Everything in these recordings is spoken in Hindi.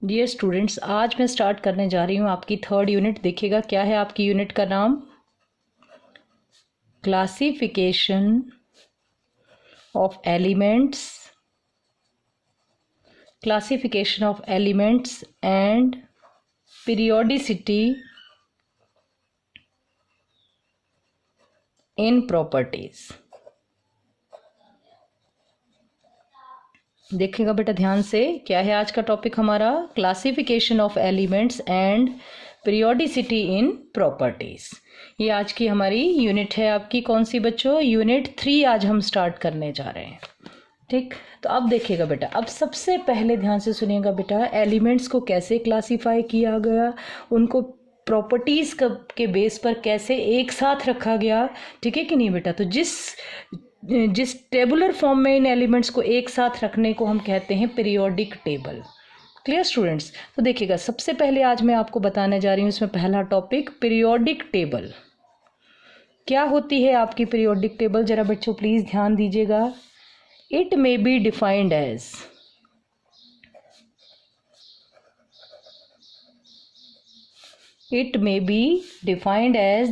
डियर स्टूडेंट्स, आज मैं स्टार्ट करने जा रही हूँ आपकी थर्ड यूनिट। देखिएगा क्या है आपकी यूनिट का नाम, classification of elements, classification of elements and periodicity in properties. देखिएगा बेटा ध्यान से, क्या है आज का टॉपिक हमारा, classification of elements and periodicity in properties. ये आज की हमारी यूनिट है। आपकी कौन सी बच्चों, यूनिट 3 आज हम स्टार्ट करने जा रहे हैं। ठीक, तो अब देखिएगा बेटा, अब सबसे पहले ध्यान से सुनिएगा बेटा, एलिमेंट्स को कैसे क्लासिफाई किया गया, उनको प्रॉपर्टीज के बेस पर कैसे एक साथ रखा गया, ठीक है कि नहीं बेटा। तो जिस टेबुलर फॉर्म में इन एलिमेंट्स को एक साथ रखने को हम कहते हैं पीरियोडिक टेबल। Clear students. तो देखिएगा सबसे पहले आज मैं आपको बताने जा रही हूँ इसमें पहला टॉपिक, पीरियोडिक टेबल। क्या होती है आपकी पीरियोडिक टेबल, जरा बच्चों प्लीज ध्यान दीजिएगा। It may be defined as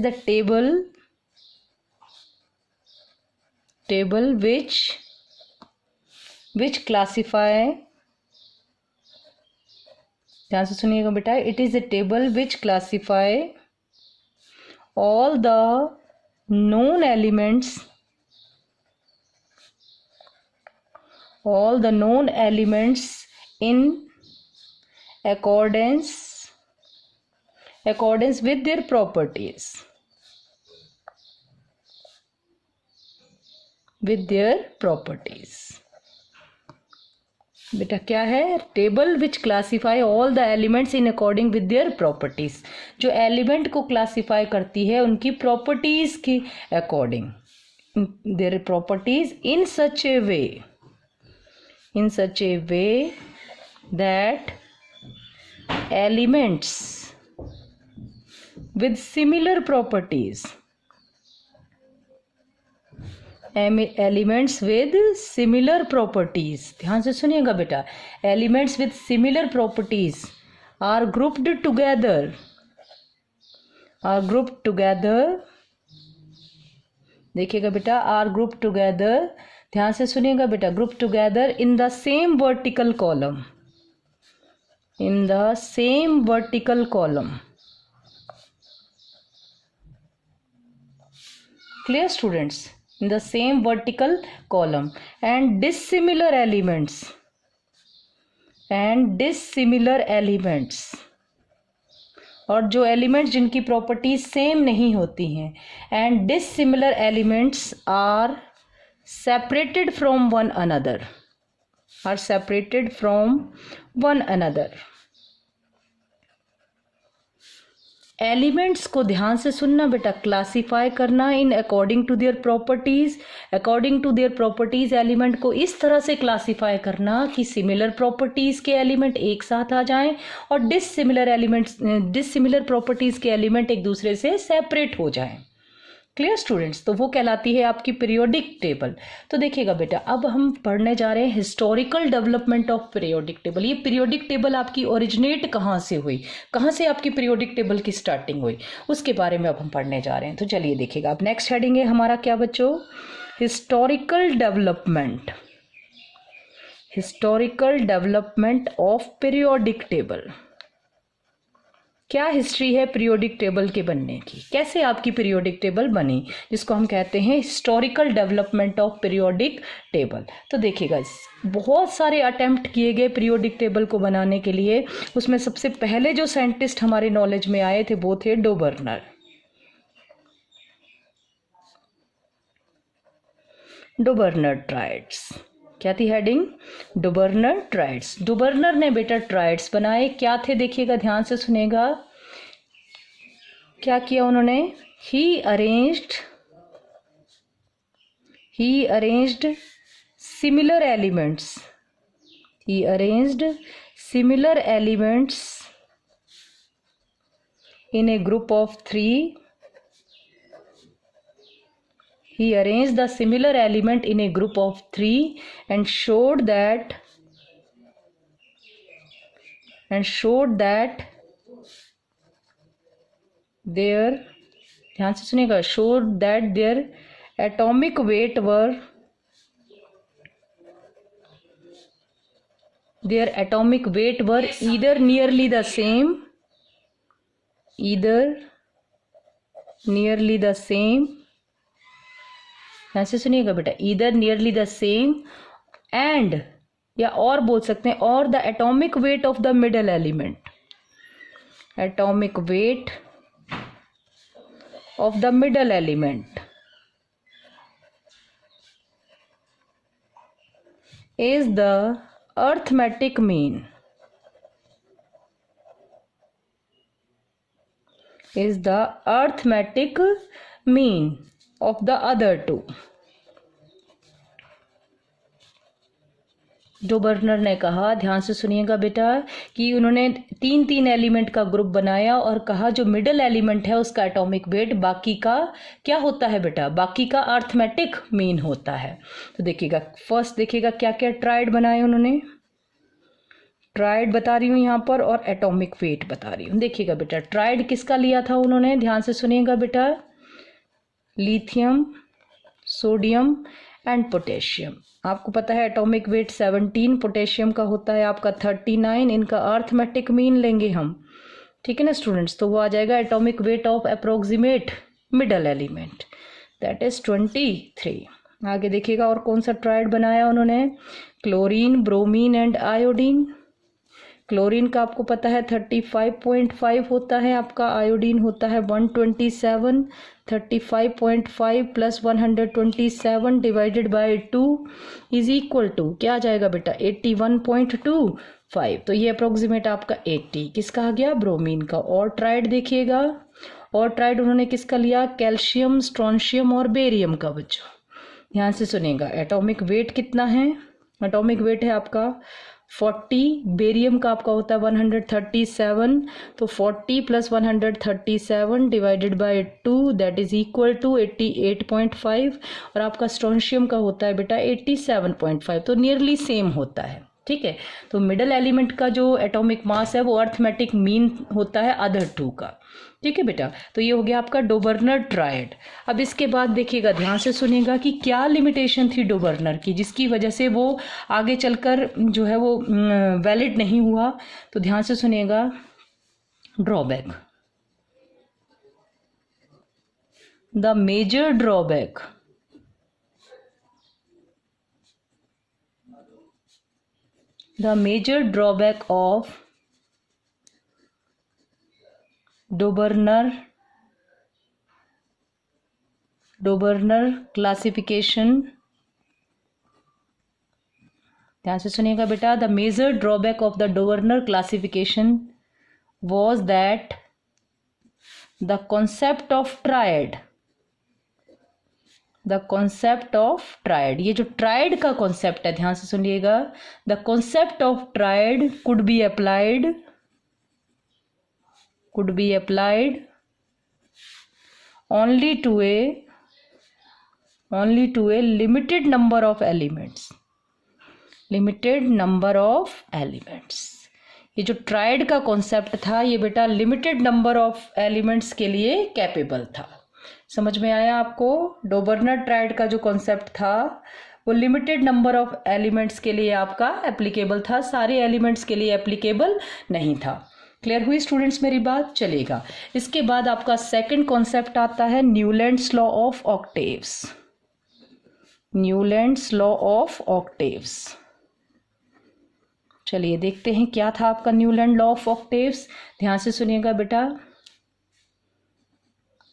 the table which classify, ध्यान से सुनिएगा बेटा, इट इज a table which classify all the known elements in accordance with their properties, बेटा क्या है, table which classify all the elements in according with their properties. जो एलिमेंट को क्लासीफाई करती है उनकी प्रॉपर्टीज के according, their properties in such A way that elements with similar properties, elements with similar properties, ध्यान से सुनिएगा बेटा, elements with similar properties are grouped together, देखिएगा बेटा, are grouped together, ध्यान से सुनिएगा बेटा, grouped together in the same vertical column, clear students, in the same vertical column, and dissimilar elements, और जो एलिमेंट्स जिनकी प्रॉपर्टीज सेम नहीं होती हैं, and dissimilar elements are separated from one another, elements को ध्यान से सुनना बेटा, क्लासीफाई करना in according to their properties, element को इस तरह से क्लासीफाई करना कि सिमिलर प्रॉपर्टीज के एलिमेंट एक साथ आ जाएं और डिसिमिलर प्रॉपर्टीज के एलिमेंट एक दूसरे से सेपरेट हो जाएं। क्लियर स्टूडेंट्स, तो वो कहलाती है आपकी पीरियोडिक टेबल। तो देखिएगा बेटा, अब हम पढ़ने जा रहे हैं historical development of periodic table. ये पीरियोडिक टेबल आपकी ओरिजिनेट कहाँ से हुई, कहाँ से आपकी पीरियोडिक टेबल की स्टार्टिंग हुई, उसके बारे में अब हम पढ़ने जा रहे हैं। तो चलिए देखिएगा, अब नेक्स्ट हेडिंग है हमारा क्या बच्चों, historical development of periodic table. क्या हिस्ट्री है पीरियोडिक टेबल के बनने की, कैसे आपकी पीरियोडिक टेबल बनी, जिसको हम कहते हैं historical development of periodic table. तो देखिएगा, बहुत सारे अटेम्प्ट किए गए पीरियोडिक टेबल को बनाने के लिए। उसमें सबसे पहले जो साइंटिस्ट हमारे नॉलेज में आए थे वो थे डोबर्नर। ट्राइड्स, क्या थी हेडिंग, डोबर्नर ट्राइड्स। डोबर्नर ने बेटा ट्राइड्स बनाए, क्या थे देखिएगा, ध्यान से सुनेगा, क्या किया उन्होंने, he arranged similar elements in a group of 3. He arranged the similar element in a group of 3 and showed that and showed that their, ध्यान से सुनिएगा, showed that their atomic weight were either nearly the same, ध्यान से सुनिएगा बेटा, either nearly the same and, या और बोल सकते हैं, और the atomic weight of the middle element, atomic weight of the middle element is the arithmetic mean, of the other two. डोबर्नर ने कहा, ध्यान से सुनिएगा बेटा, कि उन्होंने 3 एलिमेंट का ग्रुप बनाया और कहा जो मिडल एलिमेंट है उसका एटॉमिक वेट बाकी का क्या होता है बेटा, बाकी का अर्थमेटिक मीन होता है। तो देखिएगा, फर्स्ट देखिएगा क्या क्या ट्राइड बनाए उन्होंने, ट्राइड बता रही हूँ यहाँ पर और एटॉमिक वेट बता रही हूँ। देखिएगा बेटा, ट्राइड किसका लिया था उन्होंने, ध्यान से सुनिएगा बेटा, लिथियम, सोडियम एंड पोटेशियम। आपको पता है एटॉमिक वेट 17, पोटेशियम का होता है आपका 39, इनका अर्थमेटिक मीन लेंगे हम, ठीक है ना स्टूडेंट्स। तो वो आ जाएगा atomic weight of approximate middle element, that is 23। आगे देखिएगा और कौन सा ट्राइड बनाया उन्होंने, chlorine, bromine and iodine. Chlorine का आपको पता है 35.5 होता है आपका, आयोडीन होता है 127, 35.5 plus 127 divided by 2 is equal to क्या आ जाएगा बेटा, 81.25। तो ये अप्रोक्सीमेट आपका 80 किसका आ गया, ब्रोमीन का। और ट्राइड देखिएगा, और ट्राइड उन्होंने किसका लिया, कैल्शियम, स्ट्रोंशियम और बेरियम का। बच्चों ध्यान से सुनिएगा, एटॉमिक वेट कितना है, एटॉमिक वेट है आपका 40, बेरियम का आपका होता है 137, तो 40 plus 137 divided by 2 that is equal to 88.5, और आपका स्ट्रोंशियम का होता है बेटा 87.5, तो नियरली सेम होता है, ठीक है। तो मिडल एलिमेंट का जो एटॉमिक मास है वो अर्थमेटिक मीन होता है अदर टू का, ठीक है बेटा। तो ये हो गया आपका डोबर्नर ट्राइड। अब इसके बाद देखिएगा, ध्यान से सुनिएगा कि क्या लिमिटेशन थी डोबर्नर की जिसकी वजह से वो आगे चलकर जो है वो वैलिड नहीं हुआ। तो ध्यान से सुनिएगा, drawback, the major drawback of Dobereiner classification, ध्यान से सुनिएगा बेटा, the major drawback of the Dobereiner classification was that the concept of triad, ये जो ट्राइड का कॉन्सेप्ट है, ध्यान से सुनिएगा, the concept of triad could be applied only to a limited number of elements, ये जो ट्राइड का कॉन्सेप्ट था ये बेटा लिमिटेड नंबर ऑफ एलिमेंट्स के लिए कैपेबल था। समझ में आया आपको, डोबर्नर ट्राइड का जो कॉन्सेप्ट था वो लिमिटेड नंबर ऑफ एलिमेंट्स के लिए आपका एप्लीकेबल था, सारे एलिमेंट्स के लिए एप्लीकेबल नहीं था। क्लियर हुई स्टूडेंट्स मेरी बात, चलेगा। इसके बाद आपका सेकंड कॉन्सेप्ट आता है न्यूलैंड्स लॉ ऑफ ऑक्टेव्स। चलिए देखते हैं क्या था आपका न्यूलैंड लॉ ऑफ ऑक्टेव्स। ध्यान से सुनिएगा बेटा,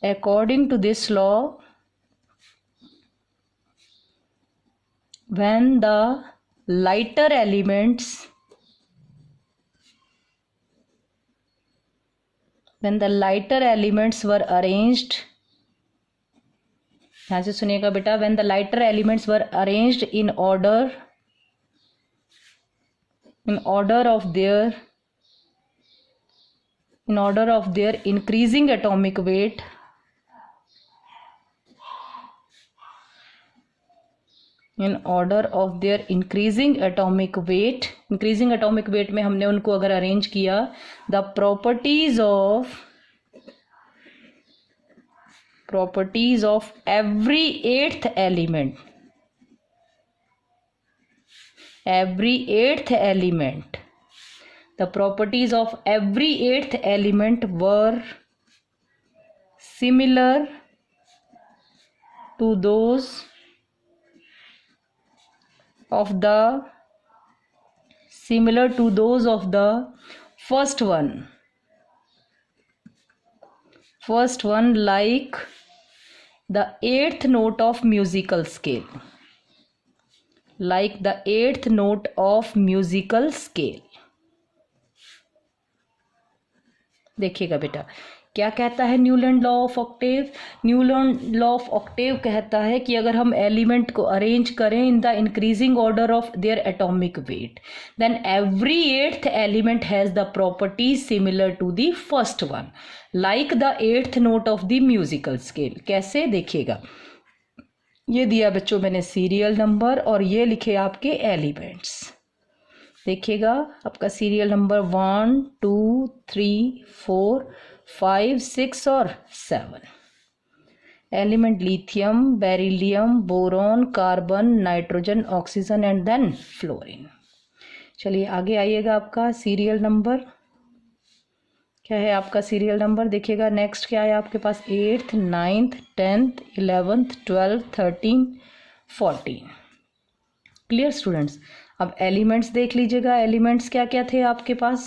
according to this law when the lighter elements were arranged, ध्यान से सुनिएगा बेटा, when the lighter elements were arranged in order of their increasing atomic weight, in order of their increasing atomic weight. Increasing atomic weight में हमने उनको अगर अरेंज किया, the properties of every eighth element, the properties of every eighth element were similar to those of the first one, like the eighth note of musical scale, देखिएगा बेटा क्या कहता है Newland law of octave. Newland law of octave कहता है कि अगर हम एलिमेंट को अरेंज करें in the increasing order of their atomic weight, then every eighth element has the properties similar to the first one, like the eighth note of the musical scale. कैसे देखिएगा, ये दिया बच्चों मैंने सीरियल नंबर और ये लिखे आपके एलिमेंट्स। देखिएगा आपका सीरियल नंबर 1 2 3 4 5 6 और 7। Element lithium, beryllium, boron, carbon, nitrogen, oxygen and then fluorine. चलिए आगे आइएगा, आपका सीरियल नंबर क्या है? आपका सीरियल नंबर देखिएगा नेक्स्ट क्या है आपके पास, 8th 9th 10th 11th 12th 13 14। Clear students? अब एलिमेंट्स देख लीजिएगा, एलिमेंट्स क्या क्या थे आपके पास,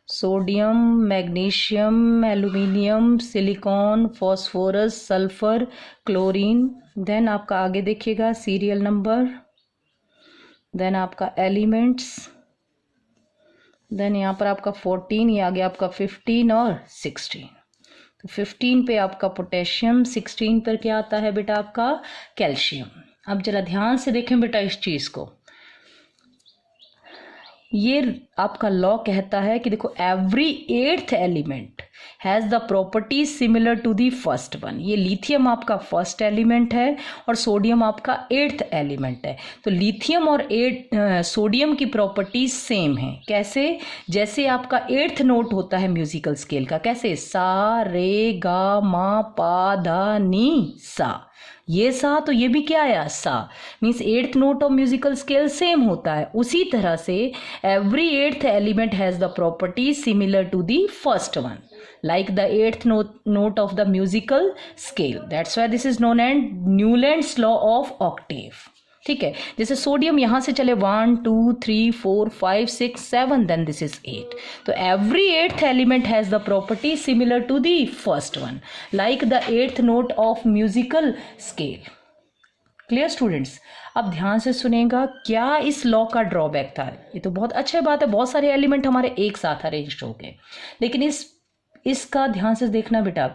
sodium, magnesium, aluminium, silicon, phosphorus, sulphur, chlorine. Then आपका आगे देखिएगा सीरियल नंबर, देन आपका एलिमेंट्स, देन यहाँ पर आपका 14, ये आ गया आपका 15 और 16। तो 15 पे आपका पोटेशियम, 16 पर क्या आता है बेटा आपका कैल्शियम। अब जरा ध्यान से देखें बेटा इस चीज़ को, ये आपका लॉ कहता है कि देखो every eighth element has the properties similar to the first one. ये लिथियम आपका फर्स्ट एलिमेंट है और सोडियम आपका एट्थ एलिमेंट है। तो लिथियम और सोडियम की प्रॉपर्टीज सेम है। कैसे? जैसे आपका एट्थ नोट होता है म्यूजिकल स्केल का, कैसे, सा रे गा मा पा धा नी सा, ये सा तो ये भी क्या आया, सा, means eighth note of musical scale same होता है। उसी तरह से every eighth element has the property similar to the first one, like the eighth note of the musical scale. That's why this is known as Newland's law of octave. ठीक है, जैसे सोडियम यहाँ से चले 1 2 3 4 5 6 7, then this is 8. तो every eighth element has the property similar to the first one, like the eighth note of musical scale. Clear students? अब ध्यान से सुनेगा, क्या इस लॉ का ड्रॉबैक था? ये तो बहुत अच्छी बात है, बहुत सारे एलिमेंट हमारे एक साथ अरेंज हो गए, लेकिन इसका ध्यान से देखना बेटा,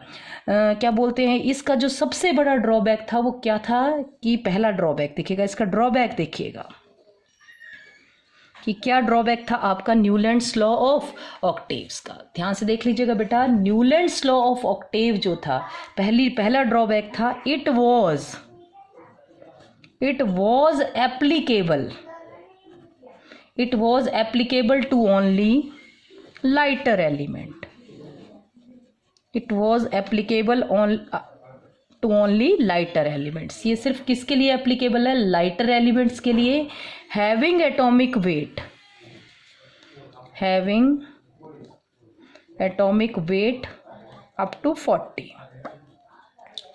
क्या बोलते हैं, इसका जो सबसे बड़ा ड्रॉबैक था वो क्या था कि पहला ड्रॉबैक देखिएगा, इसका ड्रॉबैक देखिएगा कि क्या ड्रॉबैक था आपका न्यूलैंड्स लॉ ऑफ ऑक्टेव्स का। ध्यान से देख लीजिएगा बेटा, न्यूलैंड्स लॉ ऑफ ऑक्टेव जो था, पहला ड्रॉबैक था, it was applicable to only lighter element. It was applicable to only lighter elements. ये सिर्फ किसके लिए एप्लीकेबल है? लाइटर एलिमेंट्स के लिए, having atomic weight up to 40.